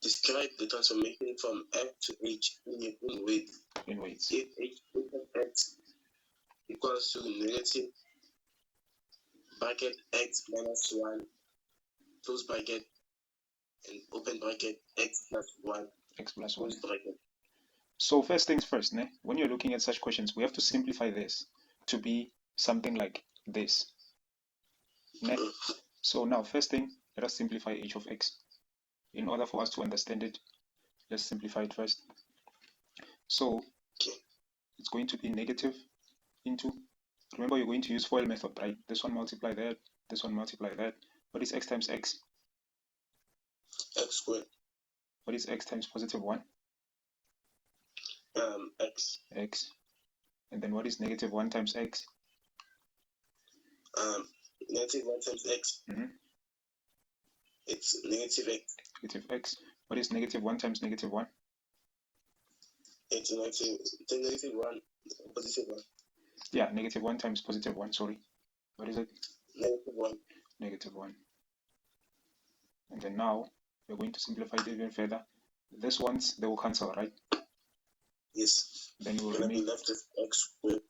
Describe the transformation from f to h in weights. In weights. If h of x equals to negative bracket x minus 1 close bracket and open bracket x plus 1 close bracket. So first things first, when you're looking at such questions, we have to simplify this to be something like this. So now first thing, let us simplify h of x. In order for us to understand it, let's simplify it first. So it's going to be negative into, remember you're going to use FOIL method, right? This one multiply that, this one multiply that. What is x times x? X squared. What is x times positive 1? X. X. And then what is negative 1 times x? Negative 1 times x. It's negative x. Negative x. What is negative 1 times negative 1? It's negative 1, positive 1. Yeah, negative 1 times positive 1, sorry. What is it? Negative 1. Negative 1. And then now, we're going to simplify it even further. These ones, they will cancel, right? Yes. Then we will remain left with x squared.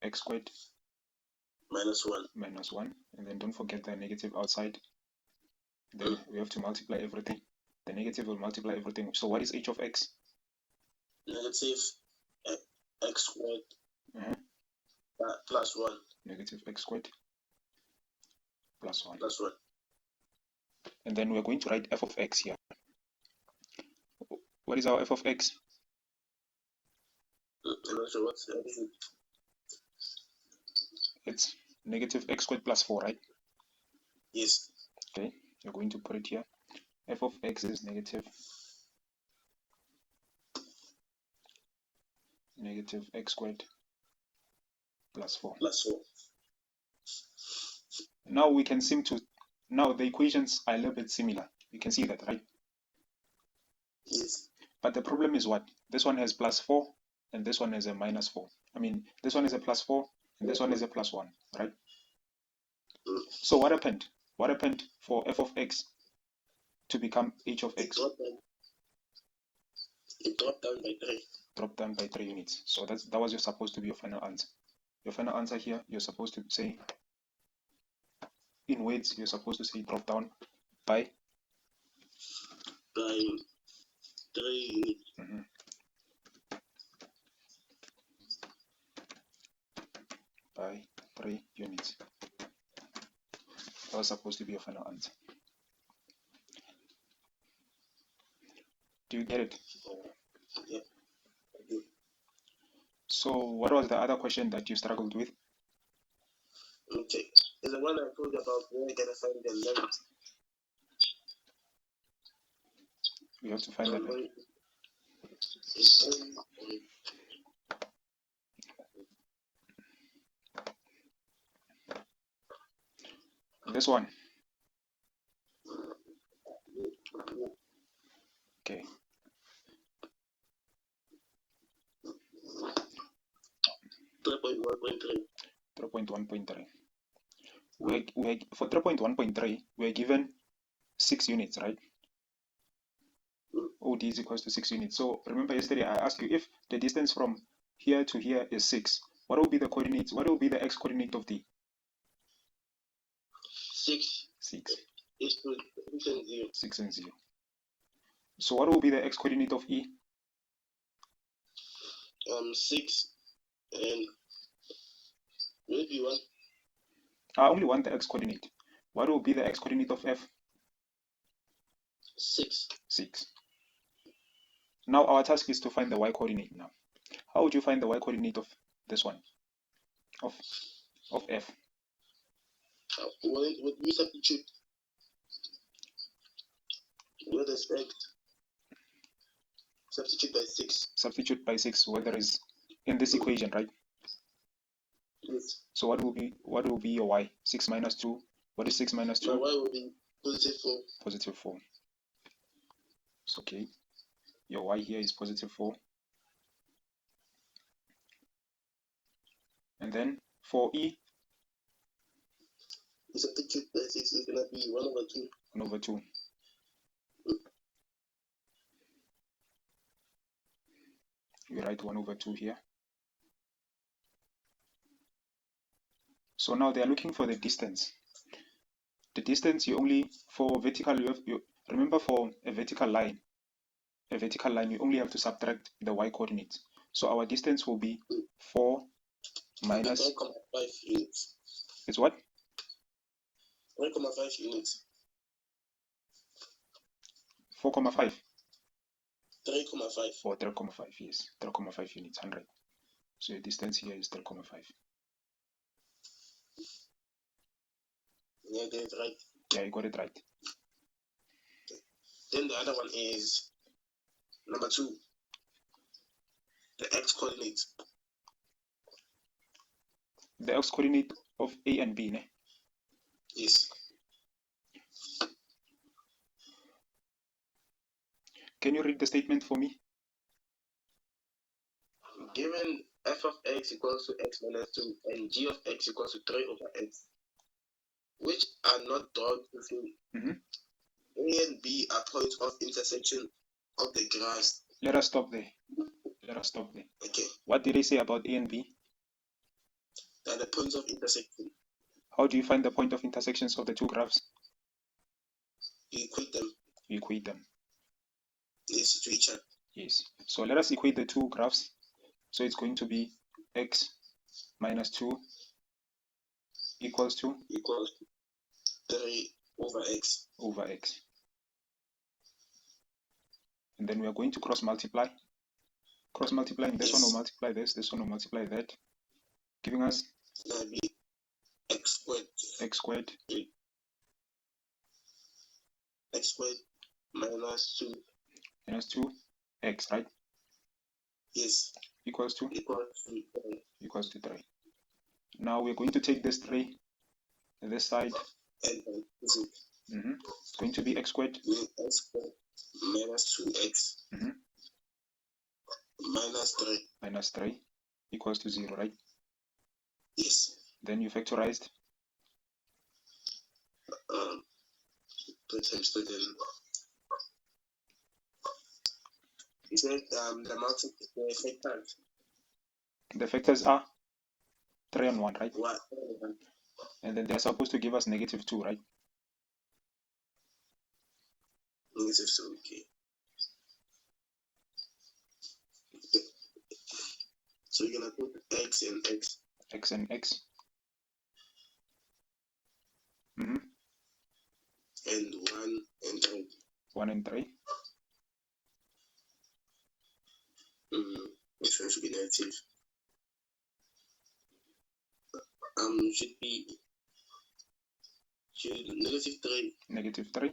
X squared. Minus 1. Minus 1. And then don't forget the negative outside. Then we have to multiply everything. The negative will multiply everything. So what is h of x? Negative x squared plus 1. Negative x squared plus 1. Plus 1. And then we're going to write f of x here. What is our f of x? I'm not sure what's It's negative x squared plus 4, right? Yes. Okay, you're going to put it here. F of x is negative x squared plus 4. Plus 4. Now we can now the equations are a little bit similar. You can see that, right? Yes. But the problem is what? This one has plus 4 and this one has a minus 4. I mean, this one is a plus 4 and this one is a plus 1, right? So what happened? What happened for f of x to become h of x? It dropped down by 3. Dropped down by 3 units. So that was supposed to be your final answer. Your final answer here, you're supposed to say, in weights, you're supposed to say drop down by 3 units. By 3 units. That was supposed to be your final answer. Do you get it? Yeah, I do. So what was the other question that you struggled with? Okay, is the one I told you about where I gotta find the length. We have to find the length. This one. Okay. $3.1.3. 3.1.3. For 3.1.3, we're given 6 units, right? OD is equals to 6 units. So remember yesterday I asked you if the distance from here to here is 6, what will be the coordinates? What will be the x coordinate of D? 6. 6. 6 and 0. So what will be the x coordinate of E? 6 and maybe 1. I only want the x coordinate. What will be the x coordinate of F? 6. 6. Now our task is to find the y coordinate now. How would you find the y coordinate of this one? Of F? Would we substitute with respect? Substitute by 6. Substitute by 6 where there is in this equation, right? Yes. So what will be your y? 6 minus 2. What is 6 minus 2? My y will be positive 4. Positive 4. It's okay. Your y here is positive 4. And then for E, you substitute by 6 is gonna be 1 over 2. 1 over 2. we write 1 over 2 here. So now they are looking for the distance. The distance, you only, for vertical, remember for a vertical line, you only have to subtract the y coordinates. So our distance will be 4 minus 3,5 units. It's what? 3,5 units. 4,5. 3,5. Or 3,5, yes. 3,5 units, 100. So your distance here is 3,5. Yeah, that's right. Yeah, you got it right. Then the other one is number 2. The x coordinates. The x coordinate of A and B, ne? Yes. Can you read the statement for me? Given f of x equals to x minus 2 and g of x equals to 3 over x, which are not drawn to field, A and B are points of intersection of the graphs. Let us stop there. Okay. What did they say about A and B? They are the points of intersection. How do you find the point of intersections of the two graphs? You equate them. You equate them. Yes, to each other. Yes. So let us equate the two graphs. So it's going to be x minus 2 equals to 3 over x. And then we are going to cross multiply. Cross multiplying this Yes. one will multiply this one will multiply that, giving us That will be x squared. X squared Minus 2. X, right? Yes. Equals to 3. 3. Now we're going to take this 3 to this side. And It's going to be x squared. X squared minus 2x minus 3 equals to 0, right? Yes. Then you factorized. 2 times 2 then. You said the factors. The factors are 3 and 1, right? What? And then they're supposed to give us negative 2, right? Negative 2, okay. So you're gonna put x and x. X and x. And 1 and 3. 1 and 3. Which one should be negative? Should negative 3. Negative 3.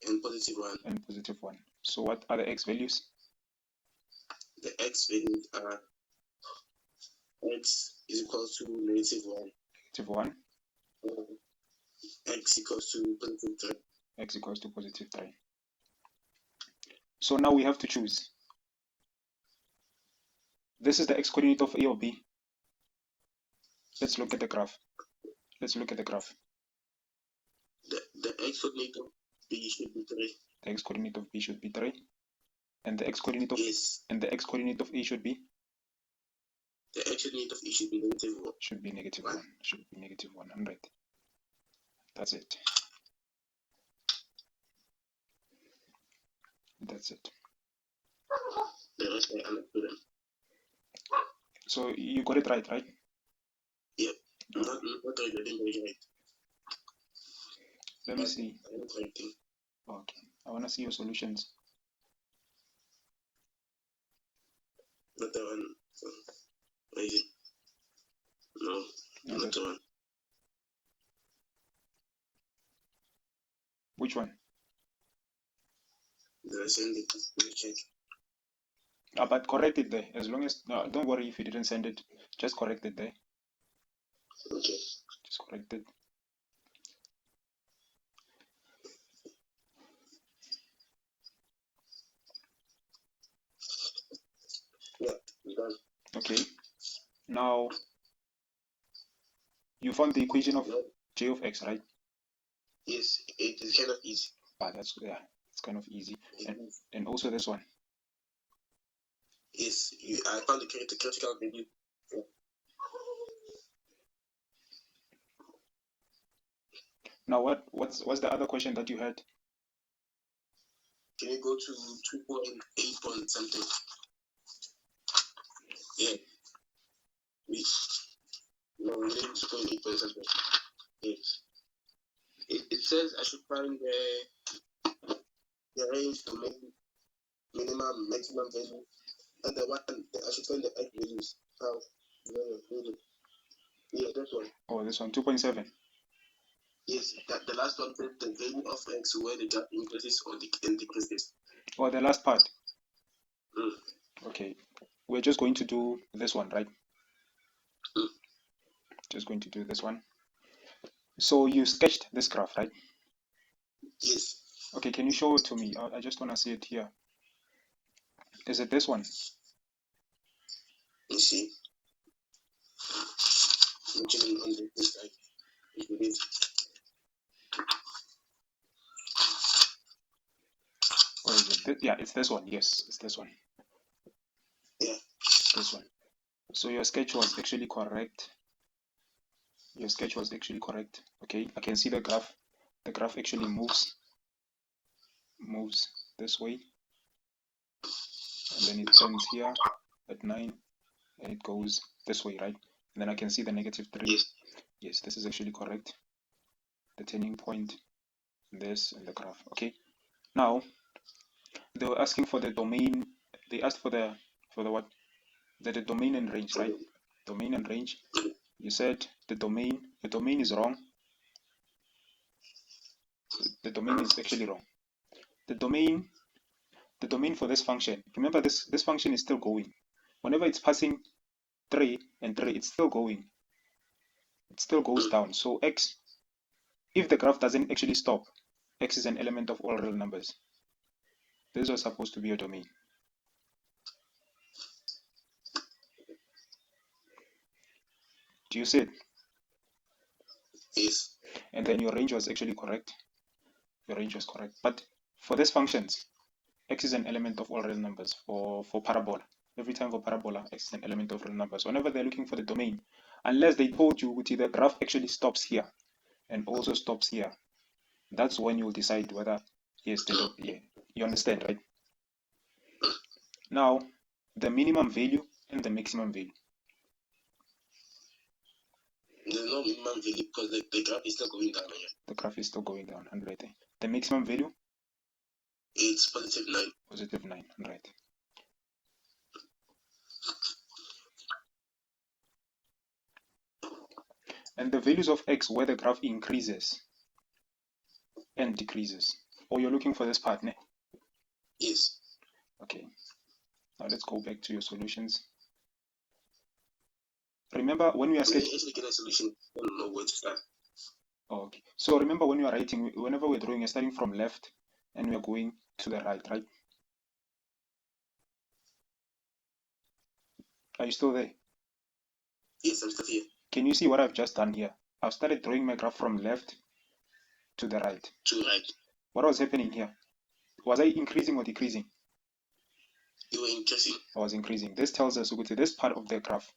And positive 1. And positive 1. So what are the x values? The x values are x is equal to negative 1. Negative 1. X equals to positive 3. X equals to positive 3. So now we have to choose. This is the x coordinate of A or B. Let's look at the graph. The x coordinate of B should be 3. The x coordinate of B should be 3. And the x coordinate of x coordinate of A should be? The x coordinate of E should be negative 1. Should be negative 1. Should be negative 100. That's it. That's it. The rest I understood them. So you got it right, right? Yep. Not right, I didn't get it right. Let me see. I don't right thing. Okay. I want to see your solutions. Not the one. Where is it? No, not the one. Which one? Did I send it? Let me check. But correct it there. As long as don't worry if you didn't send it. Just correct it there. Okay. Just correct it. Yeah, done. Okay. Now you found the equation of j of x, right? Yes, it is kind of easy. That's it's kind of easy. And also this one. Yes, I found the critical value. Now what's the other question that you had? Can you go to 2.8 point something? Yeah. No, we need 2.8 point something. Yes. It says I should find the range to make minimum, maximum value, and the one I should find the x values. How? Yeah, that one. Oh, this one, 2.7. Yes, the last one says the value of x where the graph increases or decreases. Oh, the last part. Mm. Okay, we're just going to do this one, right? Mm. Just going to do this one. So you sketched this graph, right? Yes. Okay, can you show it to me? I just want to see it here. Is it this one? You see? Mentioning on this side. It is. Or is it yeah, it's this one. Yes, it's this one. Yeah. This one. So your sketch was actually correct. Your sketch was actually correct. Okay, I can see the graph. The graph actually moves this way, and then it ends here at 9, and it goes this way, right? And then I can see the -3. Yes. Yes, this is actually correct. The turning point, this, and the graph. Okay. Now they were asking for the domain. They asked for the what? The domain and range, right? Domain and range. You said the domain is wrong. The domain is actually wrong. The domain for this function, remember this function is still going. Whenever it's passing 3 and 3, it's still going. It still goes down. So x, if the graph doesn't actually stop, x is an element of all real numbers. This was supposed to be your domain. Do you see it? Yes. And then your range was actually correct. Your range was correct. But for these functions, x is an element of all real numbers for parabola. Every time for parabola, x is an element of real numbers. Whenever they're looking for the domain, unless they told you the graph actually stops here and also stops here, that's when you'll decide whether yes, yeah, you understand, right? Now, the minimum value and the maximum value. There's no minimum value because the graph is still going down here. The graph is still going down, 100. The maximum value? It's positive 9. Positive 9, right. And the values of x where the graph increases and decreases. Or you're looking for this part, ne? Yes. Okay. Now let's go back to your solutions. Remember when we are sketching. When you actually get a solution, I don't know where to start. Okay. So remember when you are writing, whenever we're drawing, we're starting from left and we're going to the right, right? Are you still there? Yes, I'm still here. Can you see what I've just done here? I've started drawing my graph from left to the right. To right. What was happening here? Was I increasing or decreasing? You were increasing. I was increasing. This tells us this part of the graph.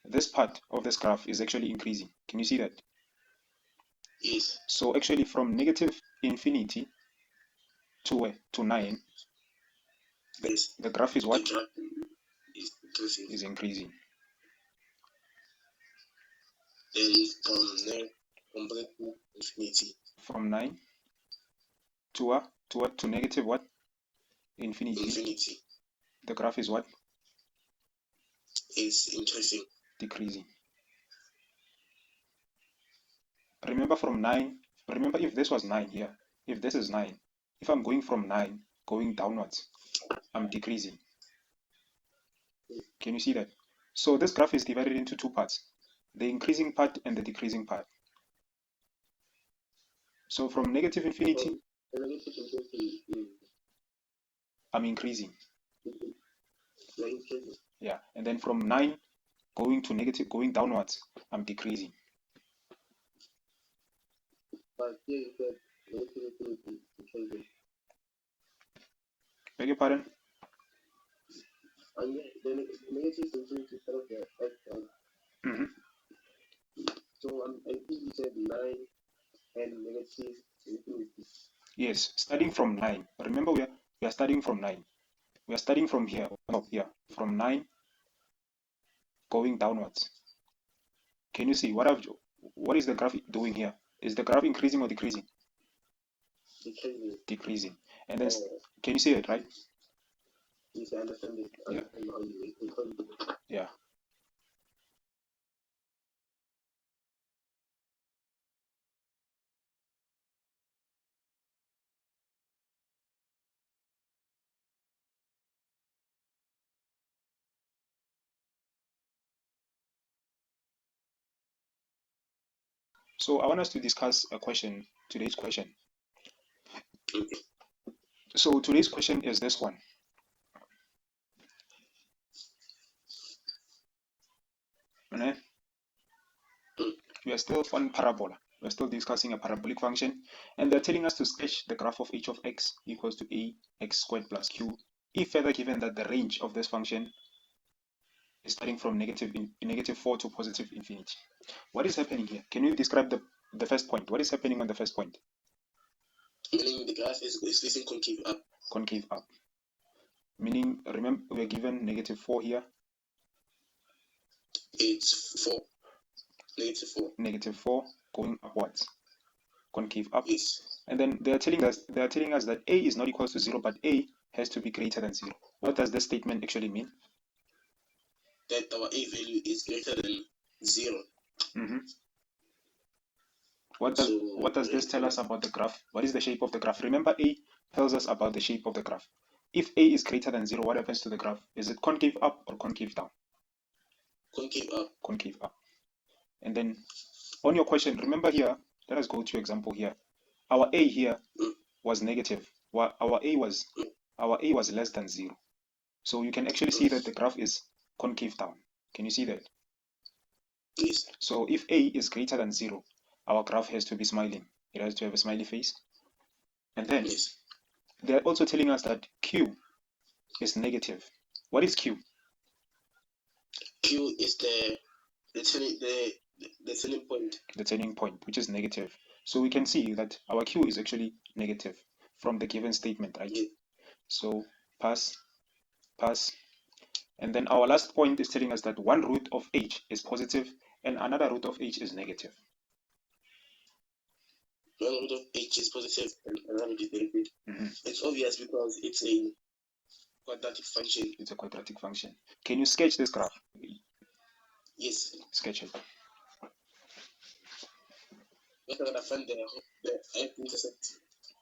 This part of this graph is actually increasing. Can you see that? Yes. So actually from negative infinity to 9, yes. The graph is what? The graph is increasing. Is increasing. Then from 9 to infinity. From 9 to what? To negative what? Infinity. Infinity. The graph is what? Is increasing. Decreasing. Remember from 9, remember if this was 9 here, if this is 9, if I'm going from 9, going downwards, I'm decreasing. Can you see that? So this graph is divided into two parts, the increasing part and the decreasing part. So from negative infinity, I'm increasing. Yeah, and then from 9 going to negative, going downwards, I'm decreasing. Beg your pardon? And the negative is infinity instead of the x, right? So I think you said 9 and negative infinity. Yes, starting from 9. Remember, we are starting from 9. We are starting from here, from 9 going downwards. Can you see what is the graph doing here? Is the graph increasing or decreasing? Decreasing. And then can you see it, right? Yes, I understand it. I understand how you yeah. So I want us to discuss today's question. So today's question is this one. We are still on parabola. We're still discussing a parabolic function, and they're telling us to sketch the graph of h of x equals to ax squared plus q, if further given that the range of this function is starting from negative 4 to positive infinity. What is happening here? Can you describe the first point? What is happening on the first point? Meaning the graph is facing concave up. Concave up. Meaning, remember, we're given negative 4 here. It's 4. Negative 4. Negative 4 going upwards. Concave up. Yes. And then they are telling us that a is not equal to 0, but a has to be greater than 0. What does this statement actually mean? That our a value is greater than 0. What does this tell us about the graph? What is the shape of the graph? Remember, a tells us about the shape of the graph. If a is greater than 0, what happens to the graph? Is it concave up or concave down? Concave up. Concave up. And then on your question, remember here, let us go to example here. Our a here was negative. Our a was less than 0. So you can actually see that the graph is concave down. Can you see that? Yes. So if a is greater than 0, our graph has to be smiling. It has to have a smiley face. And then they're also telling us that q is negative. What is q? Q is the turning point. The turning point, which is negative. So we can see that our q is actually negative from the given statement, right? Yeah. So pass. And then our last point is telling us that one root of h is positive and another root of h is negative. One root of h is positive and another is negative. It's obvious because it's a quadratic function. It's a quadratic function. Can you sketch this graph? Yes. Sketch it. We're going to find the x-intercept.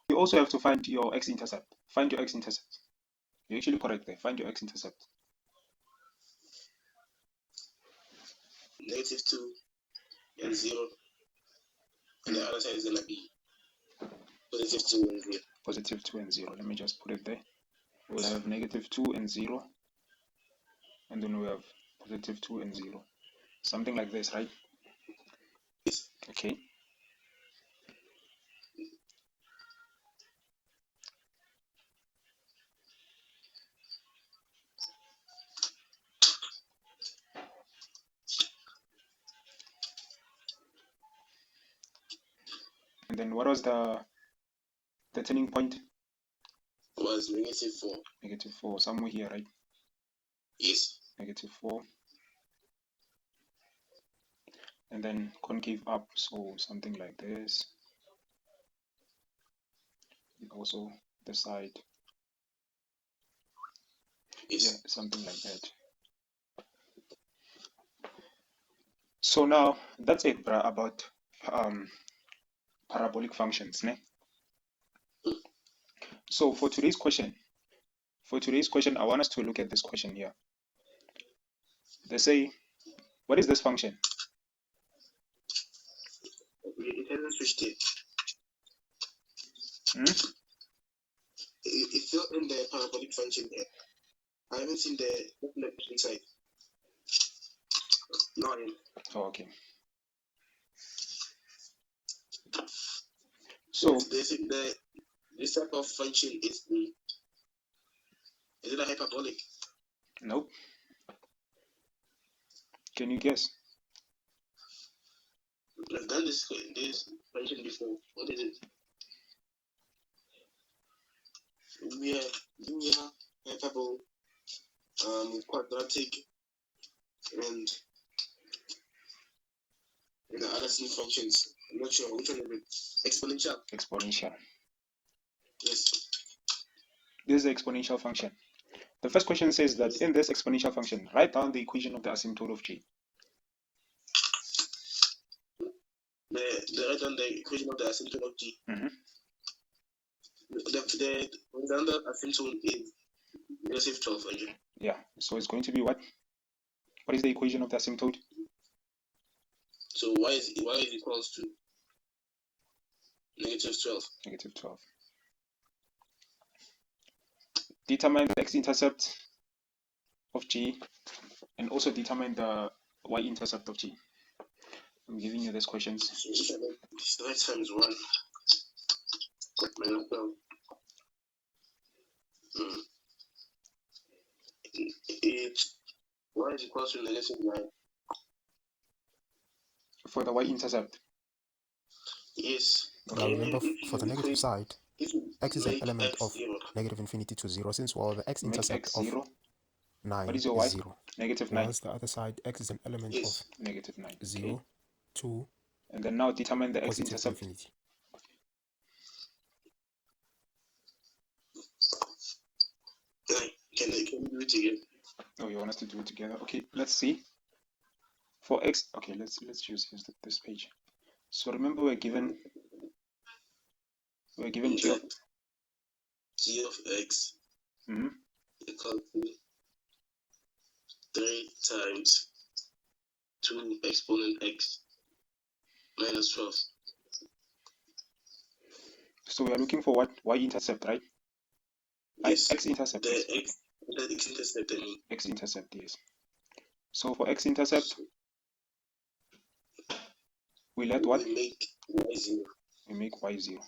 You also have to find your x-intercept. Find your x-intercept. You're actually correct there. Find your x-intercept. Negative 2 and 0. And the other side is going to be positive 2 and 0. Positive 2 and 0. Let me just put it there. We'll have negative 2 and 0. And then we have positive 2 and 0. Something like this, right? Yes. Okay. And then what was the turning point? It was negative 4. Negative 4, somewhere here, right? Yes. Negative 4. And then concave up, so something like this. And also the side. Yes. Yeah, something like that. So now that's it about parabolic functions, ne? So for today's question, I want us to look at this question here. They say, what is this function? It hasn't switched yet. It's still in the parabolic function here. I haven't seen the left side. No, I haven't. Oh, okay. So this type of function is the Is it a hyperbolic? Nope. Can you guess? I've done this function before. What is it? Linear, hyperbole, quadratic, and the other C functions. I'm not sure which one is it. Exponential. Exponential. Yes. This is the exponential function. The first question says that in this exponential function, write down the equation of the asymptote of g. Write down the equation of the asymptote of g. Mm-hmm. The horizontal asymptote is negative 12. Okay. Yeah, so it's going to be what? What is the equation of the asymptote? So y is equals to negative 12. Negative 12. Determine the x-intercept of g and also determine the y-intercept of g. I'm giving you these questions. So that times 1 minus 12. Y is equals to negative 9. For the y-intercept. Yes. Now remember, for the negative side, x is an element of negative infinity to 0, since the x-intercept of 9 is 0. Negative 9. Whereas the other side, x is an element of negative 9. 0, Okay. 2, and then now determine the positive x-intercept. infinity. Can we do it together? Oh, you want us to do it together? Okay, let's see. For x, okay, let's use this page. So remember we're given g of x equal to 3 times 2 exponent x minus 12. So we are looking for what? Y-intercept, right? Yes. X-intercept. The x-intercept, I mean. X-intercept, yes. So for x-intercept, we let what? We make y 0. We make y 0.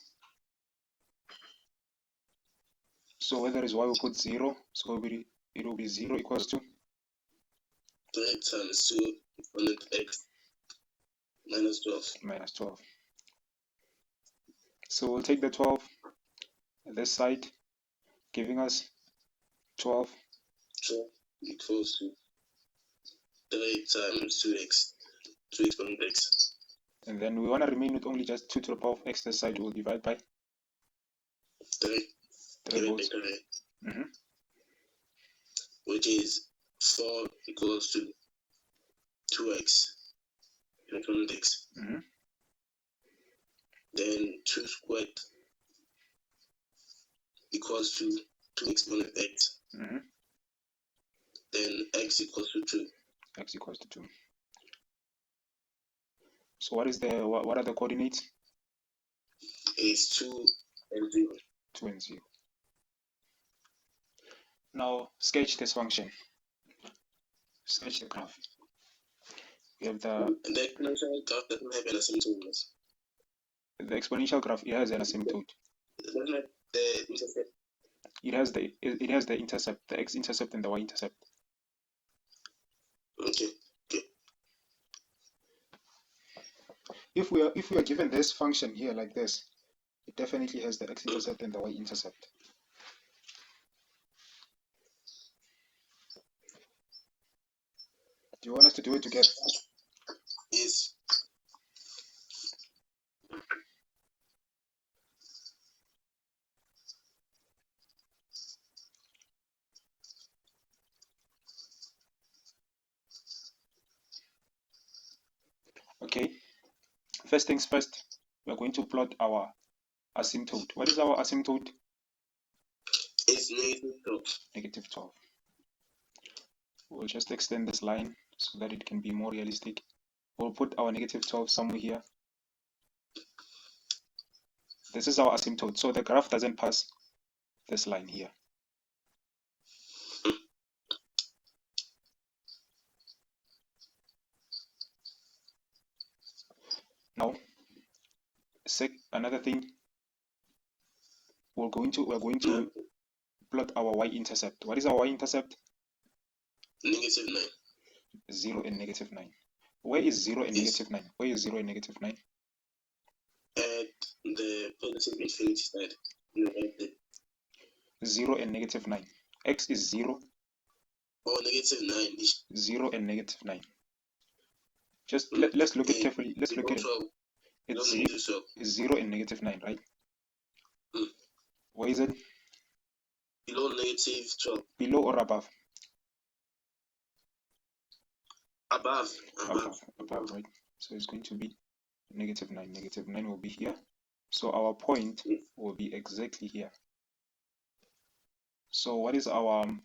So where there is y, we put 0. So it will be 0 equals to 3 times 2 exponent x minus 12. Minus 12. So we'll take the 12 at this side, giving us 12. 12 equals to 3 times 2x, 2 exponent x. And then we want to remain with only just 2 to the power of x. This side will divide by 3. 3 volts. Which is 4 equals to 2x, exponent x. Then 2 squared equals to 2 exponent x. Then x equals to 2. X equals to 2. So what are the coordinates? It's 2 and 0. 2 and 0. Now sketch this function. Sketch the graph. We have the exponential graph doesn't have an asymptote. The exponential graph, it has an asymptote. It doesn't have the intercept. It has the intercept, the x-intercept and the y-intercept. Okay. If we are given this function here like this, it definitely has the x-intercept and the y-intercept. Do you want us to do it together? Yes. Okay. First things first, we are going to plot our asymptote. What is our asymptote? It's negative 12. Negative 12. We'll just extend this line so that it can be more realistic. We'll put our negative 12 somewhere here. This is our asymptote, so the graph doesn't pass this line here. Now, another thing, we're going to plot our y-intercept. What is our y-intercept? -9. 0 and -9. Where is 0 and -9? Where is 0 and -9? At the positive infinity side. Right there. 0 and -9. X is 0. Or -9. 0 and -9. Just let's look at it carefully. Let's look at it. It's 0 and -9, right? Where is it? Below -12. Below or above? Above, right? So it's going to be -9. -9 will be here. So our point will be exactly here. So what is our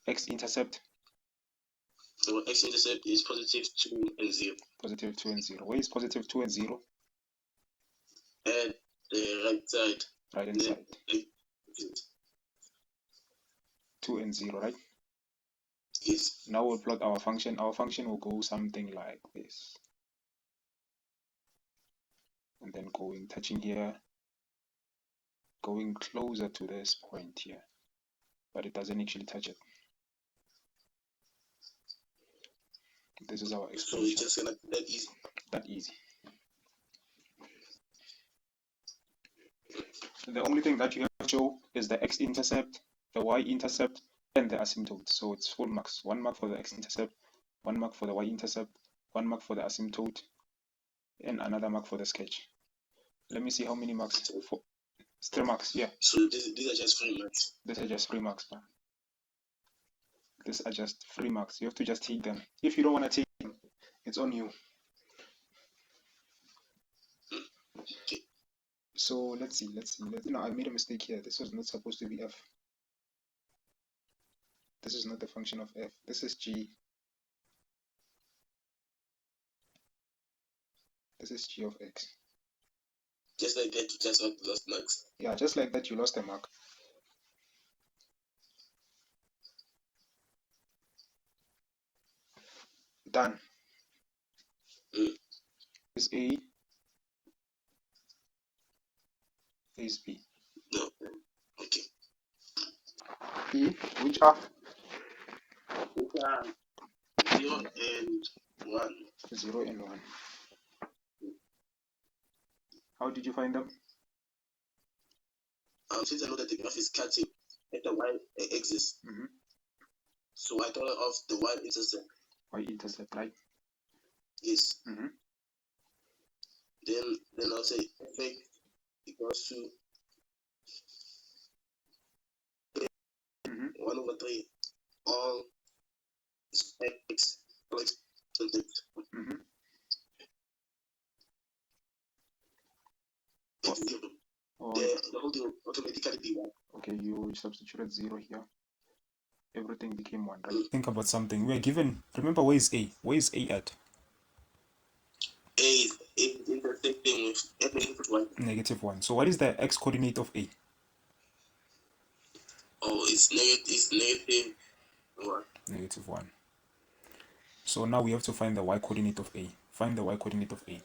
x-intercept? Our x-intercept is +2 and 0. +2 and 0. Where is +2 and 0? At the right side. Right hand side. 2 and 0, right? Yes. Now we'll plot our function. Our function will go something like this. And then touching here, going closer to this point here. But it doesn't actually touch it. This is our expression. So it's just gonna be that easy. That easy. The only thing that you have to show is the x-intercept, the y-intercept, and the asymptote. So it's full marks. 1 mark for the x-intercept, 1 mark for the y-intercept, 1 mark for the asymptote, and another mark for the sketch. Let me see how many marks. 3 marks, yeah. So these are just 3 marks. These are just 3 marks, man. These are just 3 marks. You have to just take them. If you don't want to take them, it's on you. So let's see. No, I made a mistake here. This was not supposed to be f. This is not the function of f. This is g. This is g of x. Just like that, you just lost marks. Yeah, just like that, you lost a mark. Done. Is A. Is B. No. Okay. B, which are? 0 and 1. 0 and 1. How did you find them? Since I know that the graph is cutting at the y-axis, so I thought of the y-intercept. Y-intercept, right? Yes. Then I'll say effect equals to 1/3 all x plus x. The whole thing will automatically be 1. Okay, you substituted 0 here. Everything became 1, right? Think about something. We are given, remember, where is A? Where is A at? A is intersecting with -1. -1. So what is the x coordinate of A? Oh, it's -1. -1. So now we have to find the y coordinate of A. Find the y coordinate of A.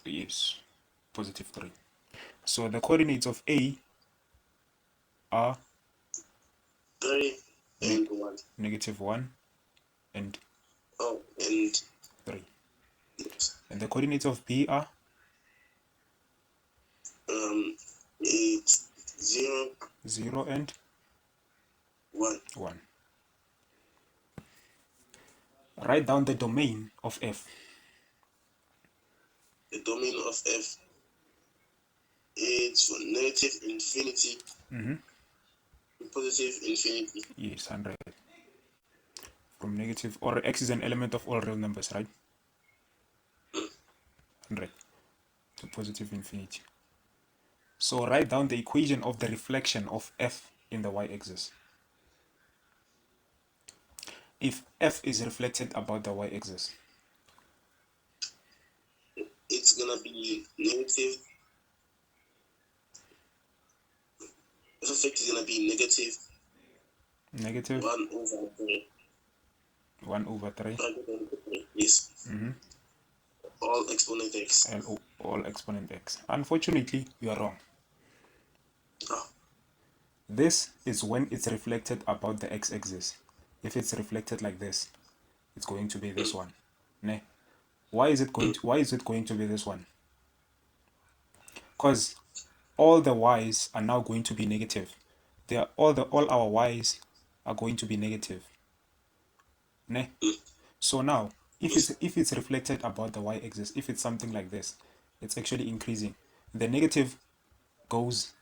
Yes, +3. So the coordinates of A are 3 and 1. -1 and and 3. Yes. And the coordinates of B are it's 0 and 1. Write down the domain of F. The domain of F is from -infinity to +infinity. Yes, 100. From negative, or x is an element of all real numbers, right? 100 to +infinity. So write down the equation of the reflection of F in the y-axis. If F is reflected about the y-axis, it's gonna be negative. The effect is gonna be negative 1/3. 1/3. Yes. All exponent x. All exponent x. Unfortunately, you are wrong. This is when it's reflected about the x-axis. If it's reflected like this, it's going to be this one. Ne? Why is it going to be this one? Because all the y's are now going to be negative. All our y's are going to be negative. Ne? So now, if it's reflected about the y-axis, if it's something like this, it's actually increasing. The negative goes.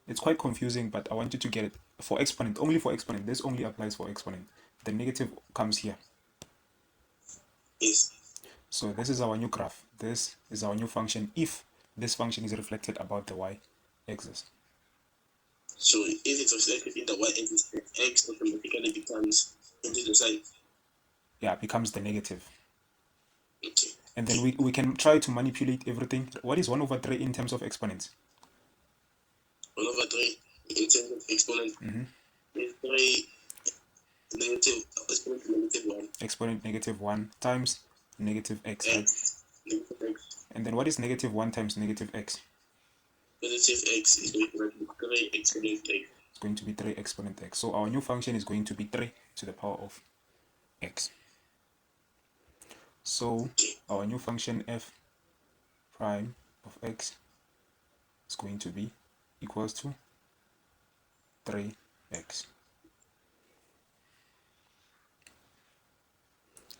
It's quite confusing, but I want you to get it. For exponent, only for exponent. This only applies for exponent. The negative comes here. Yes. So this is our new graph. This is our new function if this function is reflected about the y-axis. So if it's reflected in the y-axis, x automatically becomes into the side. Yeah, becomes the negative. Okay. And then we can try to manipulate everything. What is 1 over 3 in terms of exponents? 1 over 3 in terms of exponent is 3 negative exponent negative 1. Exponent negative 1 times negative x, right? Negative x. And then what is negative 1 times negative x? Positive x is going to be 3 exponent x. It's going to be 3 exponent x. So our new function is going to be 3 to the power of x. So our new function f prime of x is going to be equals to 3x.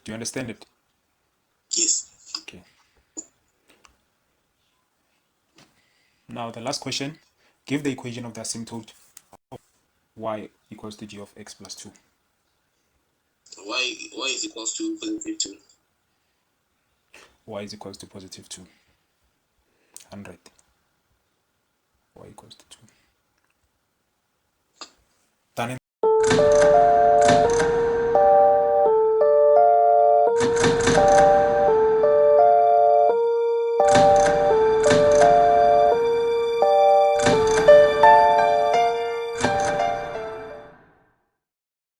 Do you understand it? Yes. Okay. Now the last question, give the equation of the asymptote of y equals to g of x plus 2. Y is equals to positive 2. Y is equals to positive 2. 100. Y equals to 2. Done.